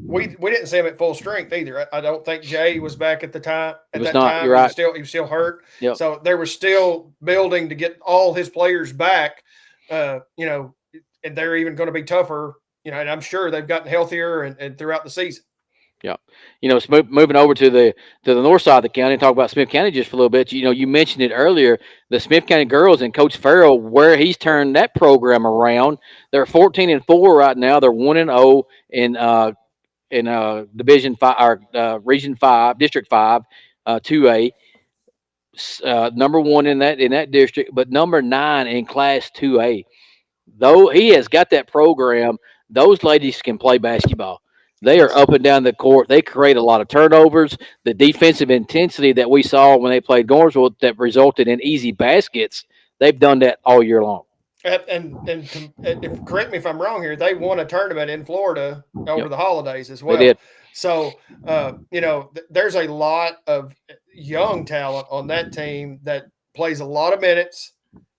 we didn't see him at full strength either. I don't think Jay was back at the time.
It
At
was
that
not.
time,
You're right.
he was still hurt.
Yep.
So they were still building to get all his players back. And they're even going to be tougher. And I'm sure they've gotten healthier and throughout the season.
Yeah, moving over to the north side of the county, talk about Smith County just for a little bit. You mentioned it earlier, the Smith County girls and Coach Farrell, where he's turned that program around. They're 14-4 right now. They're 1-0 in Division 5 or Region 5, District 5, 2A. Number one in that district, but number 9 in Class 2A. Though he has got that program, those ladies can play basketball. They are
Yes.
up and down the court. They create a lot of turnovers. The defensive intensity that we saw when they played Gornsville that resulted in easy baskets, they've done that all year long.
If, correct me if I'm wrong here, they won a tournament in Florida over
Yep,
the holidays as
they
well.
did.
So, there's a lot of young talent on that team that plays a lot of minutes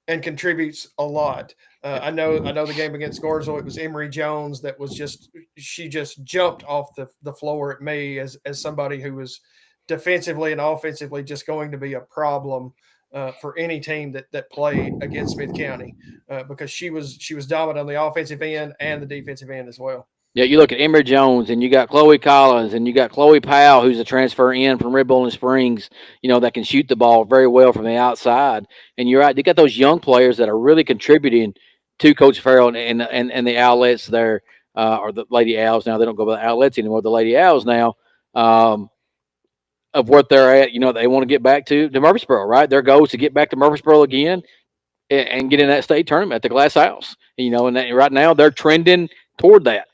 and contributes a lot. I know the game against Gorzo. It was Emery Jones that was she just jumped off the floor at me as somebody who was defensively and offensively just going to be a problem for any team that played against Smith County because she was dominant on the offensive end and the defensive end as well.
Yeah, you look at Emery Jones, and you got Chloe Collins, and you got Chloe Powell, who's a transfer in from Red Bull and Springs, that can shoot the ball very well from the outside. And you're right, you got those young players that are really contributing to Coach Farrell and the outlets there, or the Lady Owls now. They don't go by the outlets anymore, the Lady Owls now, um, of what they're at. They want to get back to Murfreesboro, right? Their goal is to get back to Murfreesboro again and get in that state tournament at the Glass House. Right now they're trending toward that.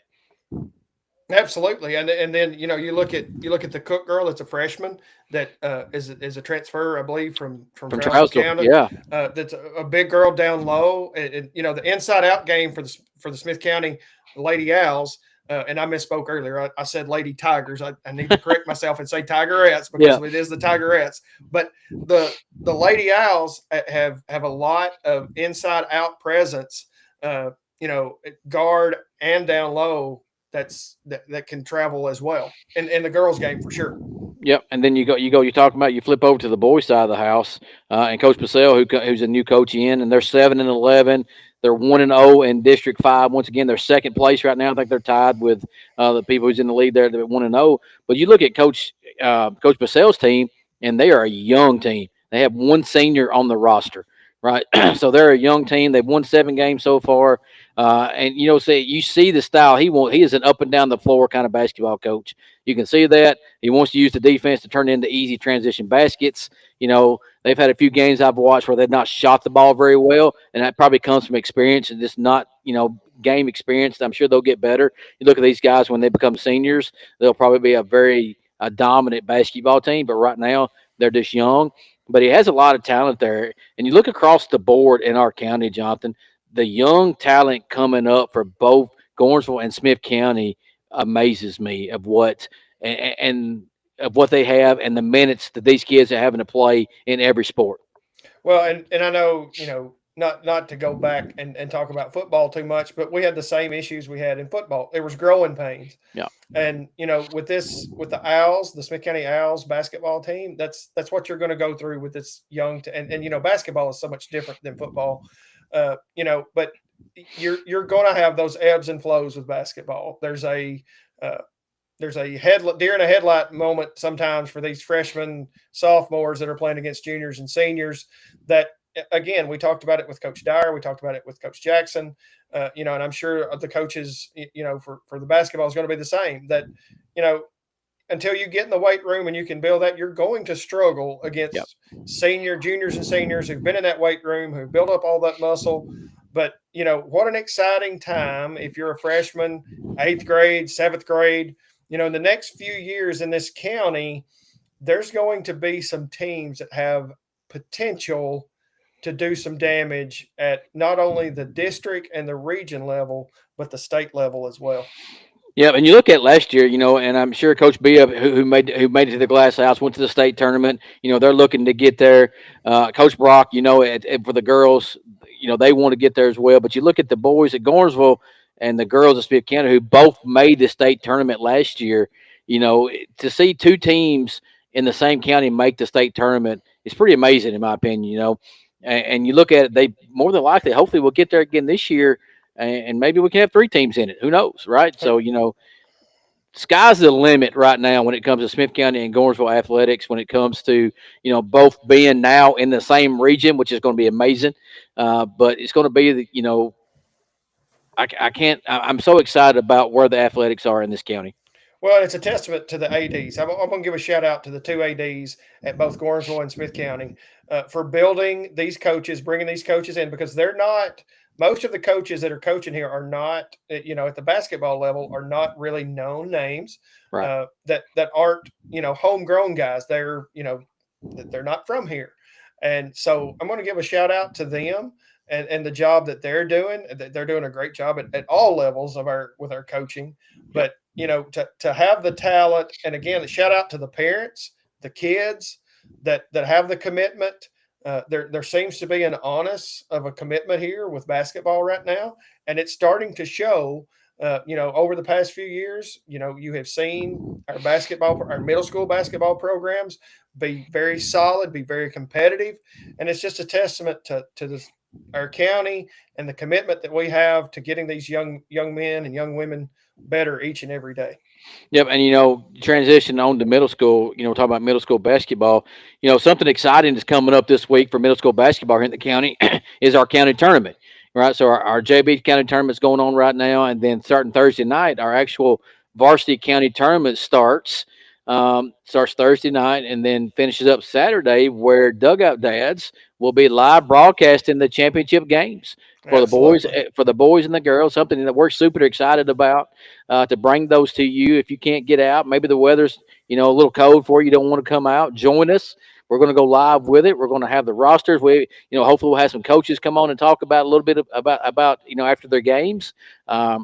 Absolutely, and then you look at the Cook girl. That's a freshman that is a transfer, I believe, from
From
Trousdale
Trousdale,
County.
yeah.
That's a big girl down low. The inside out game for the Smith County Lady Owls. And I misspoke earlier. I said Lady Tigers. I need to correct myself and say Tigerettes because
Yeah.
it is the Tigerettes. But the Lady Owls have a lot of inside out presence. Guard and down low that can travel as well in the girls game for sure.
Yep, and then you flip over to the boys side of the house, and Coach Purcell, who's a new coach and they're 7-11. They're 1-0 in District 5. Once again, they're second place right now. I think they're tied with the people who's in the lead there. They're 1-0. But you look at Coach Purcell's team, and they are a young team. They have one senior on the roster, right? So they're a young team. They've won 7 games so far. And you see the style he is an up and down the floor kind of basketball coach. You can see that he wants to use the defense to turn into easy transition baskets. They've had a few games I've watched where they've not shot the ball very well, and that probably comes from experience and just not game experience. I'm sure they'll get better. You look at these guys when they become seniors, they'll probably be a dominant basketball team. But right now they're just young. But he has a lot of talent there, and you look across the board in our county, Jonathan. The young talent coming up for both Gornsville and Smith County amazes me and of what they have and the minutes that these kids are having to play in every sport.
Well, and I know not to go back and talk about football too much, but we had the same issues we had in football. There was growing pains.
Yeah.
And with the Owls, the Smith County Owls basketball team, that's what you're going to go through with this young and basketball is so much different than football. But you're going to have those ebbs and flows with basketball. There's there's a deer in a headlight moment sometimes for these freshmen, sophomores that are playing against juniors and seniors. That again, we talked about it with Coach Dyer, we talked about it with Coach Jackson, and I'm sure the coaches, for the basketball is going to be the same. That you know, until you get in the weight room and you can build that, you're going to struggle
Yep.
against juniors, and seniors who've been in that weight room, who've built up all that muscle. But what an exciting time if you're a freshman, eighth grade, seventh grade. In the next few years in this county, there's going to be some teams that have potential to do some damage at not only the district and the region level, but the state level as well.
Yeah, and you look at last year, and I'm sure Coach B, who made it to the Glass House, went to the state tournament. They're looking to get there. Coach Brock, for the girls, they want to get there as well. But you look at the boys at Gornsville and the girls at Smith County, who both made the state tournament last year. To see two teams in the same county make the state tournament is pretty amazing, in my opinion. And you look at it, they more than likely, hopefully, will get there again this year, and maybe we can have three teams in it. Who knows, right? So sky's the limit right now when it comes to Smith County and Gornsville athletics. When it comes to both being now in the same region, which is going to be amazing, but it's going to be I can't. I'm so excited about where the athletics are in this county.
Well, it's a testament to the ADs. I'm going to give a shout out to the two ADs at both Gornsville and Smith County for building these coaches, bringing these coaches in, because they're not. Most of the coaches that are coaching here are not, at the basketball level, are not really known names
Right.
that aren't, homegrown guys. They're not from here, and so I'm going to give a shout out to them and the job that they're doing. They're doing a great job at all levels of our coaching,
Yep.
but to have the talent, and again, shout out to the parents, the kids that have the commitment. There seems to be an honest of a commitment here with basketball right now, and it's starting to show. Over the past few years, you have seen our middle school basketball programs be very solid, be very competitive, and it's just a testament to this our county and the commitment that we have to getting these young men and young women better each and every day.
Yep, and transition on to middle school. Talking about middle school basketball. Something exciting is coming up this week for middle school basketball here in the county is our county tournament. Right, so our JB county tournament's going on right now, and then starting Thursday night, our actual varsity county tournament starts. Starts Thursday night and then finishes up Saturday, where Dugout Dads will be live broadcasting the championship games for the boys,
Absolutely.
and the girls. Something that we're super excited about to bring those to you. If you can't get out, maybe the weather's a little cold for you, don't want to come out, join us. We're going to go live with it. We're going to have the rosters. We, hopefully we'll have some coaches come on and talk about a little bit about after their games. But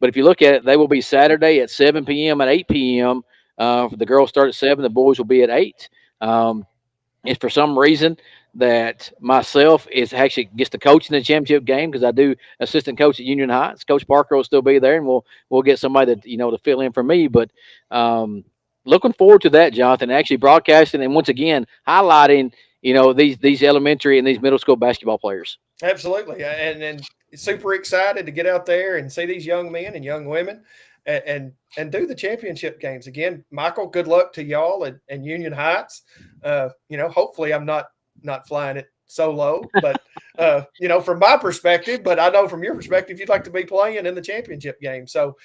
if you look at it, they will be Saturday at 7 p.m. and 8 p.m. The girls start at 7. The boys will be at 8. If for some reason that myself is actually gets to coach in the championship game, because I do assistant coach at Union Heights, Coach Parker will still be there, and we'll get somebody that to fill in for me. But looking forward to that, Jonathan, actually broadcasting and once again highlighting these elementary and these middle school basketball players.
Absolutely, and super excited to get out there and see these young men and young women, and do the championship games again. Michael, good luck to y'all and Union Heights. Hopefully I'm not flying it solo, but from my perspective, but I know from your perspective, you'd like to be playing in the championship game. So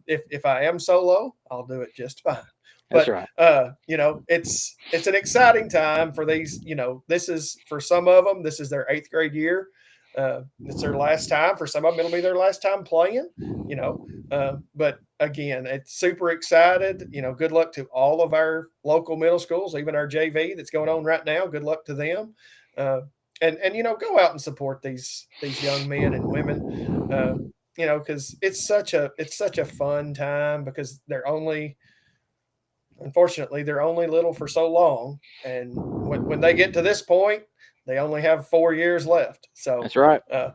if I am solo, I'll do it just fine.
That's
But
right.
it's an exciting time for these. This is for some of them. This is their eighth grade year. It's their last time. For some of them, it'll be their last time playing. But again, it's super excited. Good luck to all of our local middle schools, even our JV that's going on right now. Good luck to them. Uh, and go out and support these young men and women. Uh, because it's such a fun time, because they're only little for so long, and when they get to this point, they only have 4 years left. So,
That's right.
uh,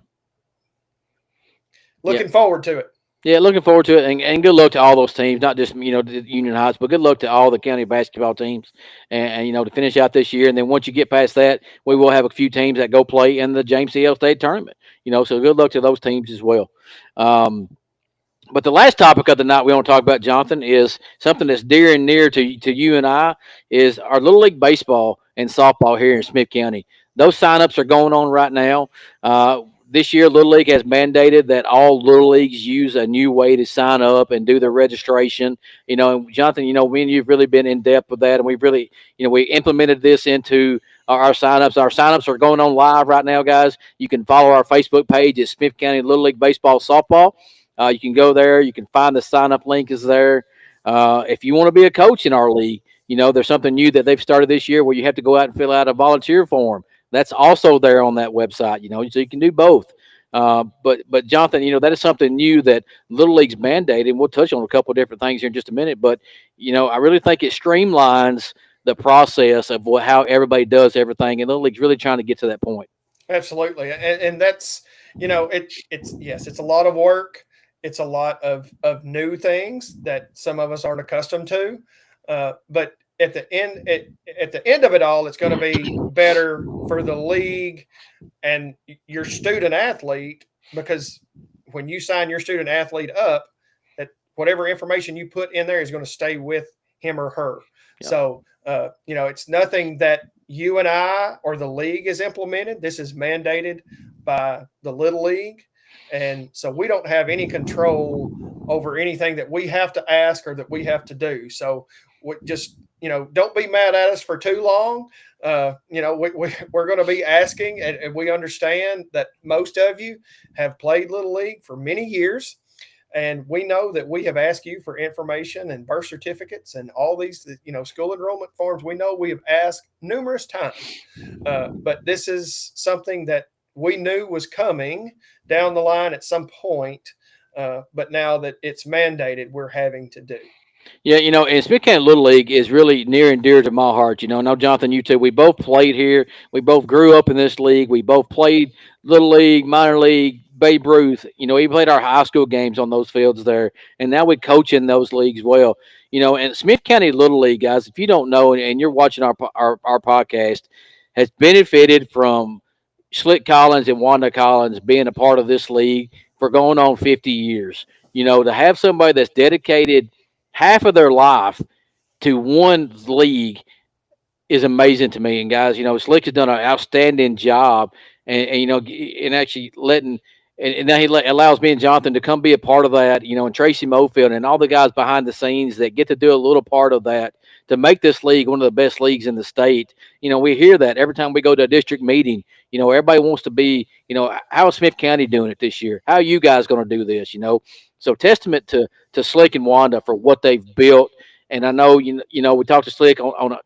Yeah.
looking forward to it.
Yeah, looking forward to it, and good luck to all those teams. Not just the Union Heights, but good luck to all the county basketball teams, and to finish out this year. And then once you get past that, we will have a few teams that go play in the James C. L. State tournament. So good luck to those teams as well. Um, But the last topic of the night we want to talk about, Jonathan, is something that's dear and near to you and I, is our Little League baseball and softball here in Smith County. Those signups are going on right now. This year, Little League has mandated that all Little Leagues use a new way to sign up and do their registration. And Jonathan, me and you've really been in depth with that, and we've really, we implemented this into our signups. Our signups are going on live right now, guys. You can follow our Facebook page at Smith County Little League Baseball Softball. You can go there. You can find the sign up link is there. If you want to be a coach in our league, there's something new that they've started this year where you have to go out and fill out a volunteer form. That's also there on that website. So you can do both. But Jonathan, that is something new that Little League's mandated. And we'll touch on a couple of different things here in just a minute. But I really think it streamlines the process of how everybody does everything, and Little League's really trying to get to that point.
Absolutely, and that's it's yes, it's a lot of work. It's a lot of new things that some of us aren't accustomed to, but at the end of it all, it's going to be better for the league and your student athlete, because when you sign your student athlete up, that whatever information you put in there is going to stay with him or her.
Yeah.
So it's nothing that you and I or the league is implemented. This is mandated by the Little League. And so we don't have any control over anything that we have to ask or that we have to do. So we just, don't be mad at us for too long. We're going to be asking, and we understand that most of you have played Little League for many years. And we know that we have asked you for information and birth certificates and all these, school enrollment forms. We know we have asked numerous times, but this is something that we knew was coming down the line at some point. But now that it's mandated, we're having to do.
Yeah, and Smith County Little League is really near and dear to my heart. Now Jonathan, you too. We both played here. We both grew up in this league. We both played Little League, minor league, Babe Ruth. We played our high school games on those fields there, and now we coach in those leagues well. And Smith County Little League, guys, if you don't know, and you're watching our podcast, has benefited from Slick Collins and Wanda Collins being a part of this league for going on 50 years. To have somebody that's dedicated half of their life to one league is amazing to me. And guys, Slick has done an outstanding job, and actually letting. And now allows me and Jonathan to come be a part of that, and Tracy Mofield and all the guys behind the scenes that get to do a little part of that to make this league one of the best leagues in the state. We hear that every time we go to a district meeting. Everybody wants to be, how is Smith County doing it this year? How are you guys going to do this? So testament to Slick and Wanda for what they've built. And I know, we talk to Slick on a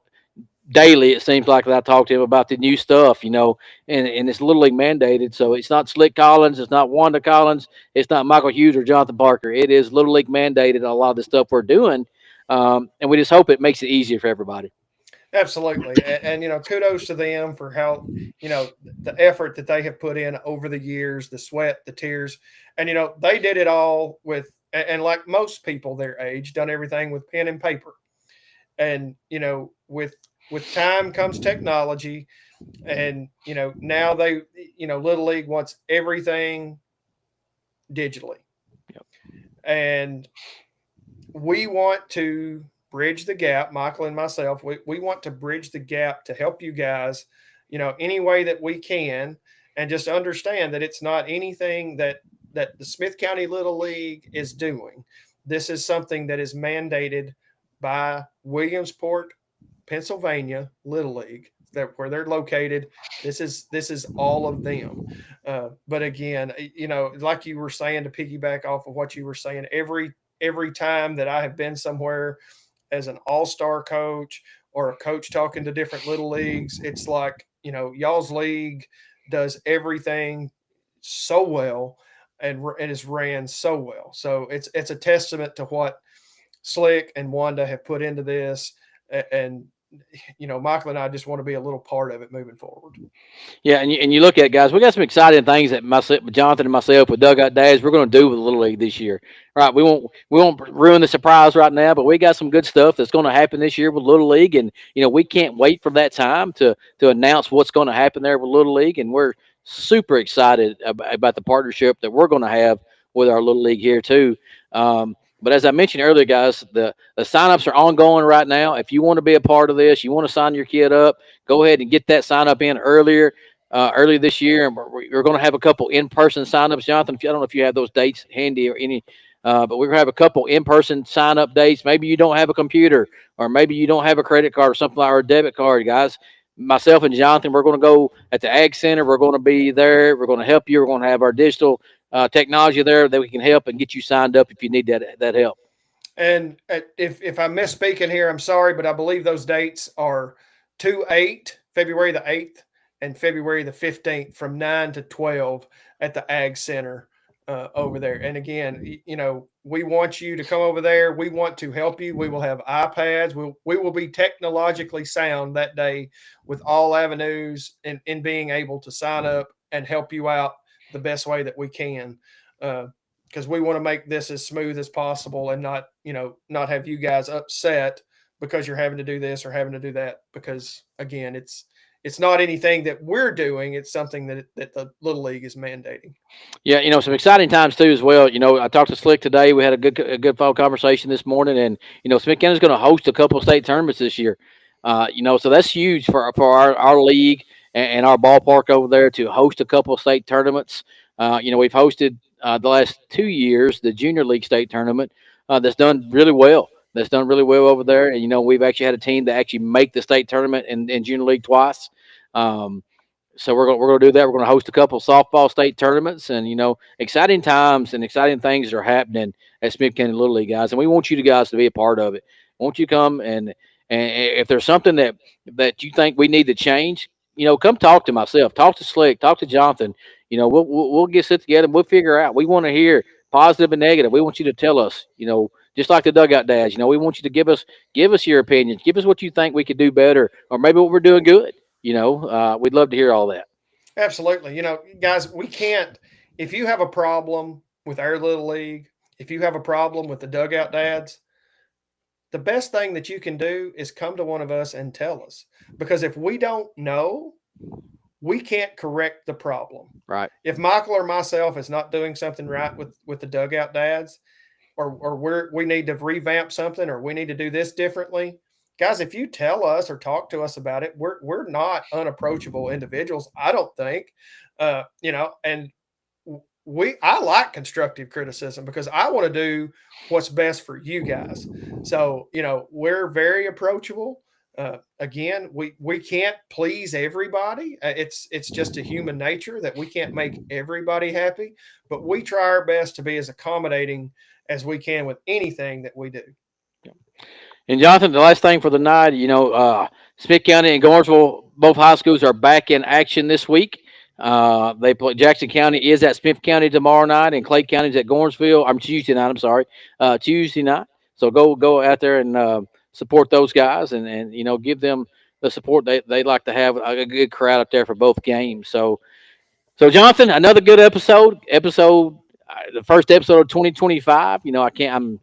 daily. It seems like that I talk to him about the new stuff, and it's Little League mandated. So it's not Slick Collins, it's not Wanda Collins, it's not Michael Hughes or Jonathan Parker. It is Little League mandated. A lot of the stuff we're doing, and we just hope it makes it easier for everybody.
Absolutely. And kudos to them for how, the effort that they have put in over the years, the sweat, the tears. And, they did it all with, and like most people their age, done everything with pen and paper. And, with time comes technology. And, now Little League wants everything digitally.
Yep.
And we want to bridge the gap. Michael and myself, we want to bridge the gap to help you guys, any way that we can, and just understand that it's not anything that the Smith County Little League is doing. This is something that is mandated by Williamsport, Pennsylvania Little League, that where they're located. This is all of them. But again, like you were saying, to piggyback off of what you were saying, every time that I have been somewhere as an all-star coach or a coach talking to different little leagues, it's like, y'all's league does everything so well and is ran so well. So it's a testament to what Slick and Wanda have put into this. And Michael and I just want to be a little part of it moving forward.
Yeah, and you look at it, guys, we got some exciting things that Jonathan and myself with Dugout Days we're going to do with Little League this year. Right, we won't ruin the surprise right now, but we got some good stuff that's going to happen this year with Little League, and we can't wait for that time to announce what's going to happen there with Little League, and we're super excited about the partnership that we're going to have with our Little League here too. But as I mentioned earlier, guys, the signups are ongoing right now. If you want to be a part of this, you want to sign your kid up, go ahead and get that sign up in early this year. And we're going to have a couple in person signups, Jonathan. If I don't know if you have those dates handy or any, but we're going to have a couple in person sign up dates. Maybe you don't have a computer, or maybe you don't have a credit card or something like or a debit card, guys. Myself and Jonathan, we're going to go at the Ag Center. We're going to be there. We're going to help you. We're going to have our digital technology there that we can help and get you signed up if you need that help.
And if I'm misspeaking here, I'm sorry, but I believe those dates are 2/8, February the 8th, and February the 15th from 9 to 12 at the Ag Center over there. And again, we want you to come over there. We want to help you. We will have iPads. We will be technologically sound that day with all avenues in being able to sign up and help you out the best way that we can. Because we want to make this as smooth as possible and not have you guys upset because you're having to do this or having to do that, because again, it's not anything that we're doing, it's something that the little league is mandating.
Yeah, some exciting times too as well. I talked to Slick today. We had a good phone conversation this morning, and Smith County is going to host a couple of state tournaments this year. So that's huge for our league and our ballpark over there to host a couple of state tournaments. We've hosted the last 2 years the junior league state tournament that's done really well. That's done really well over there, and we've actually had a team that actually make the state tournament in junior league twice. Um, so we're gonna do that. We're gonna host a couple of softball state tournaments, and exciting times and exciting things are happening at Smith County Little League, guys. And we want you guys to be a part of it. Won't you come and if there's something that you think we need to change, come talk to myself, talk to Slick, talk to Jonathan. We'll get sit together and we'll figure out. We want to hear positive and negative. We want you to tell us. Just like the dugout dads. We want you to give us your opinions, give us what you think we could do better, or maybe what we're doing good. We'd love to hear all that.
Absolutely. Guys, we can't, if you have a problem with our little league, if you have a problem with the dugout dads, the best thing that you can do is come to one of us and tell us. Because if we don't know, we can't correct the problem.
Right.
If Michael or myself is not doing something right with the dugout dads, or we need to revamp something, or we need to do this differently, guys, if you tell us or talk to us about it, we're not unapproachable individuals, I don't think. And I like constructive criticism because I want to do what's best for you guys. So, we're very approachable. Again, we can't please everybody. It's just a human nature that we can't make everybody happy, but we try our best to be as accommodating as we can with anything that we do.
And Jonathan, the last thing for the night, Smith County and Gordonsville, both high schools are back in action this week. They play. Jackson County is at Smith County tomorrow night, and Clay County is at Gordonsville. I'm Tuesday night. I'm sorry, Tuesday night. So go out there and support those guys, and give them the support they like to have a good crowd up there for both games. So Jonathan, another good episode, the first episode of 2025. I'm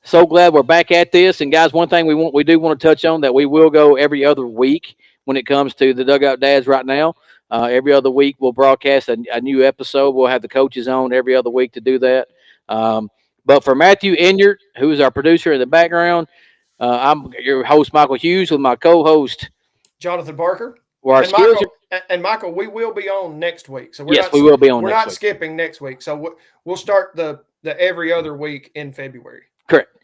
so glad we're back at this. And guys, one thing we do want to touch on that we will go every other week when it comes to the Dugout Dads right now. Every other week we'll broadcast a new episode. We'll have the coaches on every other week to do that. But for Matthew Enyart, who is our producer in the background, I'm your host Michael Hughes with my co-host
Jonathan Barker.
Where our
And
skills
Michael, and Michael, we will be on next week. So
yes, we will be on
we're
next
not
week.
skipping next week. So we'll start the every other week in February.
Correct.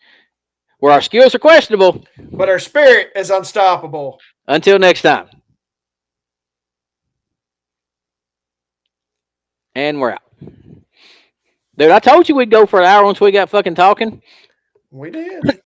Where our skills are questionable,
but our spirit is unstoppable.
Until next time. And we're out. Dude, I told you we'd go for an hour once we got fucking talking.
We did.